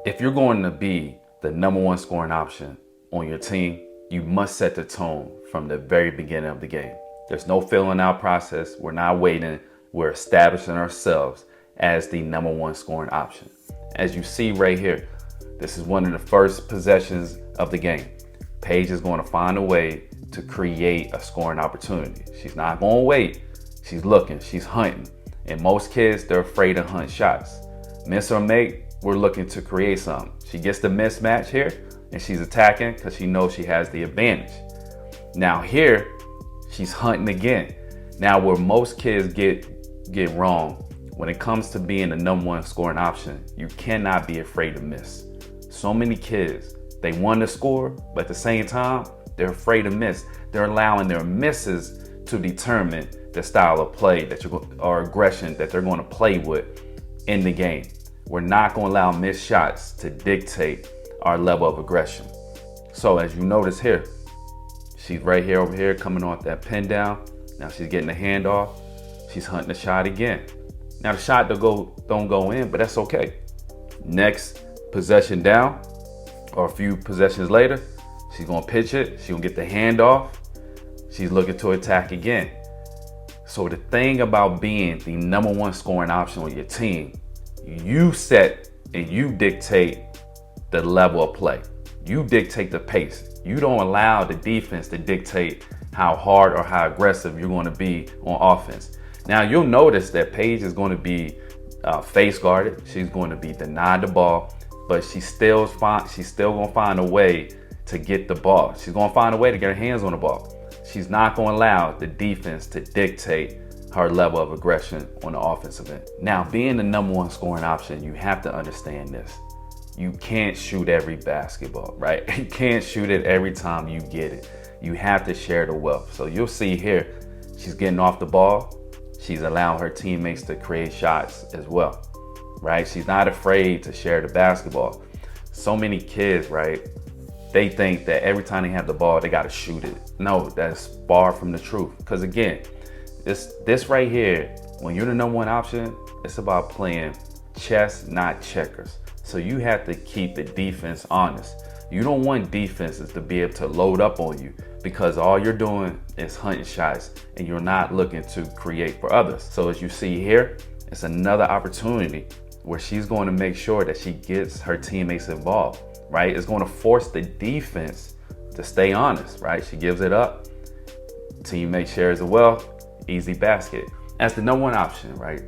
If you're going to be the #1 scoring option on your team, you must set the tone from the very beginning of the game. There's no filling out process. We're not waiting. We're establishing ourselves as the #1 scoring option. As you see right here, this is one of the first possessions of the game. Paige is going to find a way to create a scoring opportunity. She's not going to wait. She's looking, she's hunting. And most kids, they're afraid to hunt shots. Miss or make, we're looking to create something. She gets the mismatch here and she's attacking because she knows she has the advantage. Now here, she's hunting again. Now where most kids get wrong, when it comes to being the #1 scoring option, you cannot be afraid to miss. So many kids, they want to score, but at the same time, they're afraid to miss. They're allowing their misses to determine the style of play or aggression that they're going to play with in the game. We're not going to allow missed shots to dictate our level of aggression. So as you notice here, she's right here over here coming off that pin down. Now she's getting the handoff. She's hunting the shot again. Now the shot don't go in, but that's okay. Next possession down, or a few possessions later, she's gonna pitch it. She's gonna get the handoff. She's looking to attack again. So the thing about being the #1 scoring option on your team, you set and you dictate the level of play. You dictate the pace. You don't allow the defense to dictate how hard or how aggressive you're going to be on offense. Now you'll notice that Paige is going to be face guarded. She's going to be denied the ball, but she's still going to find a way to get the ball. She's going to find a way to get her hands on the ball. She's not going to allow the defense to dictate her level of aggression on the offensive end. Now, being the #1 scoring option, you have to understand this. You can't shoot every basketball, right? You can't shoot it every time you get it. You have to share the wealth. So you'll see here, she's getting off the ball. She's allowing her teammates to create shots as well, right? She's not afraid to share the basketball. So many kids, right? They think that every time they have the ball, they got to shoot it. No, that's far from the truth. Because again, this right here, when you're the #1 option, it's about playing chess, not checkers. So you have to keep the defense honest. You don't want defenses to be able to load up on you because all you're doing is hunting shots and you're not looking to create for others. So as you see here, it's another opportunity where she's going to make sure that she gets her teammates involved, right? It's going to force the defense to stay honest, right? She gives it up, teammate shares it well, easy basket. As the #1 option, right?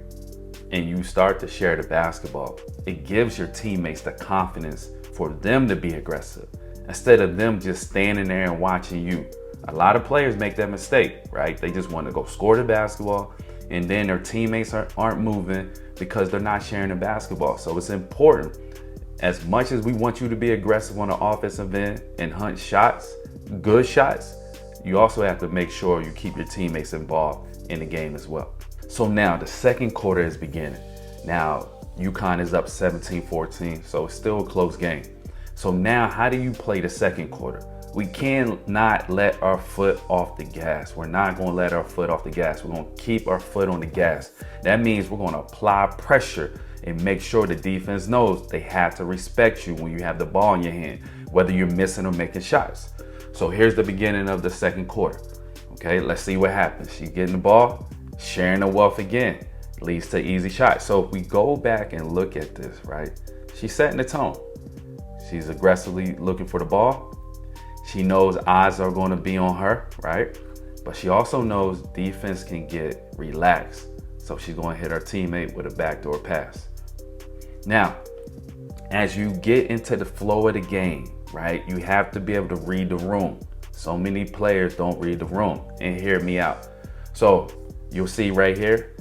And you start to share the basketball, it gives your teammates the confidence for them to be aggressive instead of them just standing there and watching you. A lot of players make that mistake, right? They just want to go score the basketball and then their teammates aren't moving because they're not sharing the basketball. So it's important, as much as we want you to be aggressive on the offensive end and hunt shots, good shots, you also have to make sure you keep your teammates involved in the game as well. So now the second quarter is beginning. Now UConn is up 17-14, so it's still a close game. So now how do you play the second quarter? We cannot let our foot off the gas. We're not going to let our foot off the gas. We're going to keep our foot on the gas. That means we're going to apply pressure and make sure the defense knows they have to respect you when you have the ball in your hand, whether you're missing or making shots. So here's the beginning of the second quarter. Okay, let's see what happens. She's getting the ball, sharing the wealth again, leads to easy shots. So if we go back and look at this, right, she's setting the tone. She's aggressively looking for the ball. She knows eyes are going to be on her, right? But she also knows defense can get relaxed. So she's going to hit her teammate with a backdoor pass. Now, as you get into the flow of the game, right, you have to be able to read the room. So many players don't read the room, and hear me out. So you'll see right here,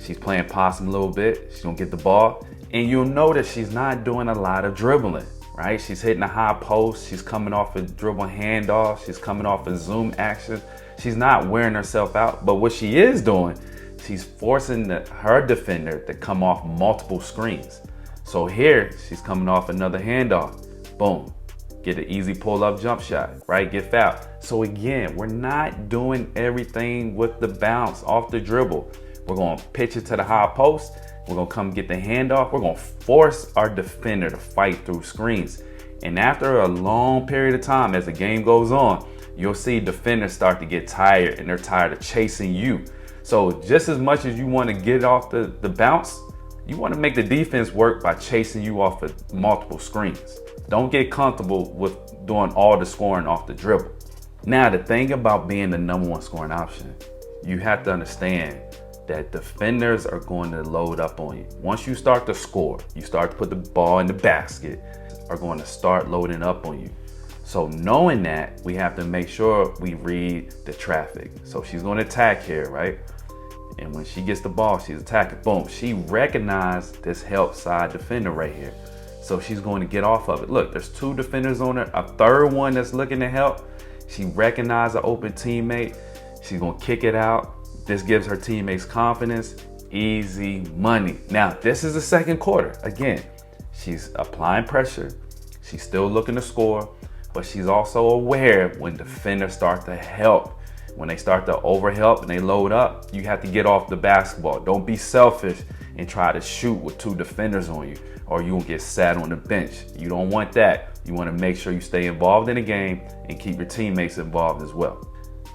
she's playing possum a little bit. She's gonna get the ball, and you'll notice she's not doing a lot of dribbling, right? She's hitting a high post. She's coming off a dribble handoff. She's coming off a zoom action. She's not wearing herself out, but what she is doing, she's forcing her defender to come off multiple screens. So here, she's coming off another handoff. Boom. Get an easy pull-up jump shot, right? Get fouled. So again, we're not doing everything with the bounce off the dribble. We're going to pitch it to the high post. We're gonna come get the handoff. We're gonna force our defender to fight through screens. And after a long period of time, as the game goes on, you'll see defenders start to get tired, and they're tired of chasing you. So just as much as you want to get off the bounce, you want to make the defense work by chasing you off of multiple screens. Don't get comfortable with doing all the scoring off the dribble. Now, the thing about being the #1 scoring option, you have to understand that defenders are going to load up on you. Once you start to score, you start to put the ball in the basket, are going to start loading up on you. So knowing that, we have to make sure we read the traffic. So she's going to attack here, right? And when she gets the ball, she's attacking. Boom. She recognized this help side defender right here. So she's going to get off of it. Look, there's 2 defenders on her, a third one that's looking to help. She recognized an open teammate. She's going to kick it out. This gives her teammates confidence. Easy money. Now, this is the second quarter. Again, she's applying pressure. She's still looking to score, but she's also aware when defenders start to help. When they start to overhelp and they load up, you have to get off the basketball. Don't be selfish and try to shoot with 2 defenders on you, or you will get sat on the bench. You don't want that. You want to make sure you stay involved in the game and keep your teammates involved as well.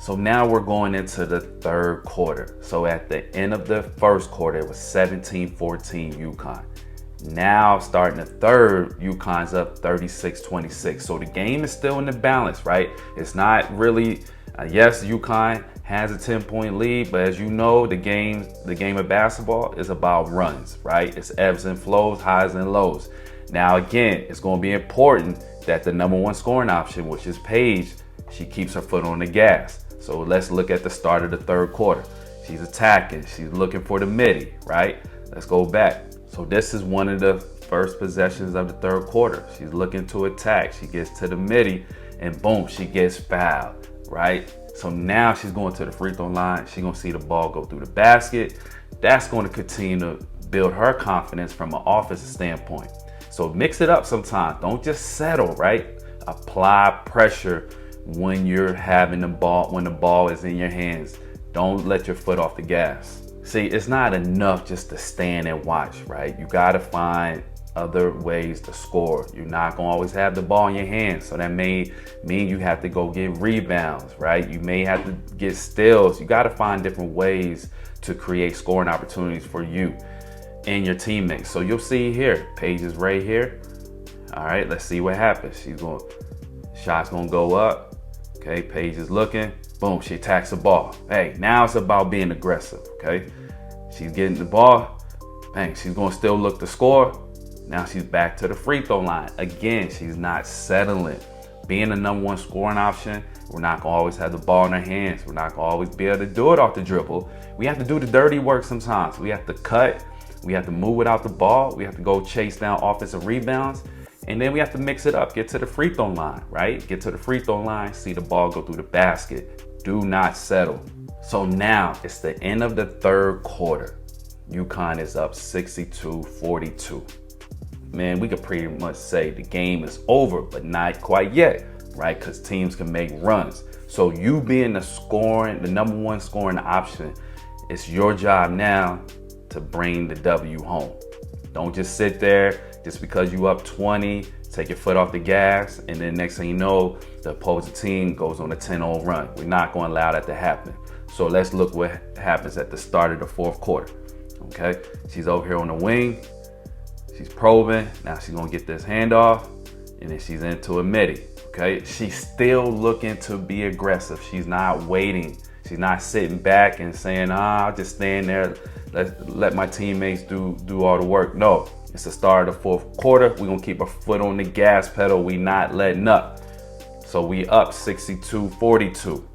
So now we're going into the third quarter. So at the end of the first quarter, it was 17-14 UConn. Now starting the third, UConn's up 36-26. So the game is still in the balance, right? It's not really, yes, UConn has a 10-point lead, but as you know, the game of basketball is about runs, right? It's ebbs and flows, highs and lows. Now again, it's going to be important that the #1 scoring option, which is Paige, she keeps her foot on the gas. So let's look at the start of the third quarter. She's attacking, she's looking for the midi, right? Let's go back. So this is one of the first possessions of the third quarter. She's looking to attack. She gets to the midi and boom, she gets fouled, right? So now she's going to the free throw line. She's going to see the ball go through the basket. That's going to continue to build her confidence from an offensive standpoint. So mix it up sometimes. Don't just settle, right? Apply pressure when you're having the ball, when the ball is in your hands. Don't let your foot off the gas. See, it's not enough just to stand and watch, right? You got to find other ways to score. You're not going to always have the ball in your hands. So that may mean you have to go get rebounds, right? You may have to get steals. You got to find different ways to create scoring opportunities for you and your teammates. So you'll see here, Paige is right here. All right, let's see what happens. Shot's going to go up. Okay, Paige is looking. Boom, she attacks the ball. Hey, now it's about being aggressive, okay? She's getting the ball. Bang, she's going to still look to score. Now she's back to the free throw line. Again, she's not settling. Being the #1 scoring option, we're not going to always have the ball in our hands. We're not going to always be able to do it off the dribble. We have to do the dirty work sometimes. We have to cut. We have to move without the ball. We have to go chase down offensive rebounds. And then we have to mix it up. Get to the free throw line, right? Get to the free throw line. See the ball go through the basket. Do not settle. So now it's the end of the third quarter. UConn is up 62-42. Man, we could pretty much say the game is over, but not quite yet, right? Because teams can make runs. So you being the #1 scoring option, it's your job now to bring the W home. Don't just sit there just because you up 20, take your foot off the gas, and then next thing you know, the opposing team goes on a 10-0 run. We're not going to allow that to happen. So let's look what happens at the start of the fourth quarter. Okay, she's over here on the wing. She's probing. Now she's going to get this handoff, and then she's into a midi. Okay, she's still looking to be aggressive. She's not waiting. She's not sitting back and saying, I'll just stand there, let my teammates do all the work. No, it's the start of the fourth quarter. We're going to keep our foot on the gas pedal. We not letting up. So we up 62-42.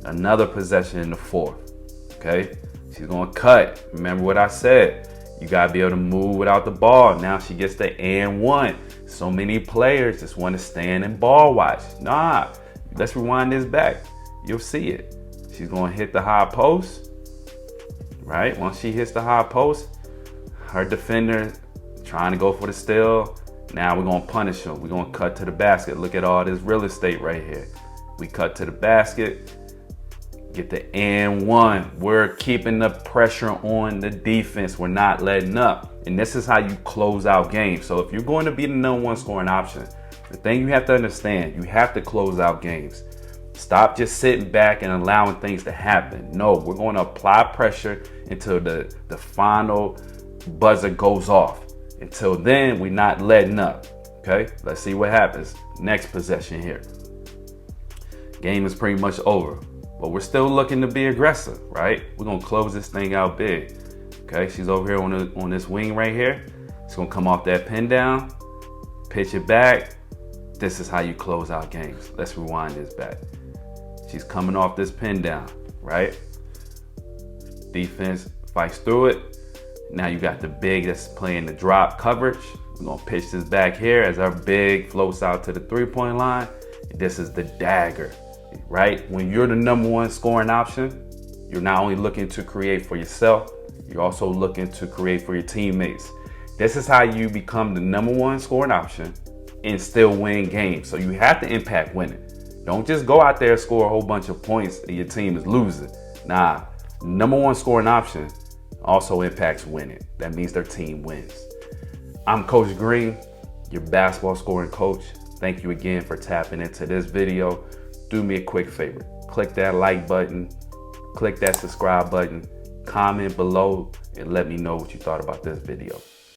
Another possession in the fourth. Okay, she's going to cut. Remember what I said. You got to be able to move without the ball. Now she gets the and one. So many players just want to stand and ball watch. Nah, let's rewind this back. You'll see it. She's going to hit the high post, right? Once she hits the high post, her defender trying to go for the steal. Now we're going to punish them. We're going to cut to the basket. Look at all this real estate right here. We cut to the basket. Get the and one. We're keeping the pressure on the defense. We're not letting up. And this is how you close out games. So if you're going to be the number one scoring option, the thing you have to understand, you have to close out games. Stop just sitting back and allowing things to happen. No, we're going to apply pressure until the final buzzer goes off. Until then, we're not letting up. Okay, let's see what happens. Next possession here. Game is pretty much over, but we're still looking to be aggressive, right? We're gonna close this thing out big. Okay, she's over here on this wing right here. It's gonna come off that pin down, pitch it back. This is how you close out games. Let's rewind this back. She's coming off this pin down, right? Defense fights through it. Now you got the big that's playing the drop coverage. We're gonna pitch this back here as our big floats out to the 3-point line. This is the dagger, right? When you're the number one scoring option, you're not only looking to create for yourself, you're also looking to create for your teammates. This is how you become the number one scoring option and still win games. So you have to impact winning. Don't just go out there and score a whole bunch of points and your team is losing. Nah, number one scoring option also impacts winning. That means their team wins. I'm Coach Green, your basketball scoring coach. Thank you again for tapping into this video. Do me a quick favor. Click that like button, click that subscribe button, comment below, and let me know what you thought about this video.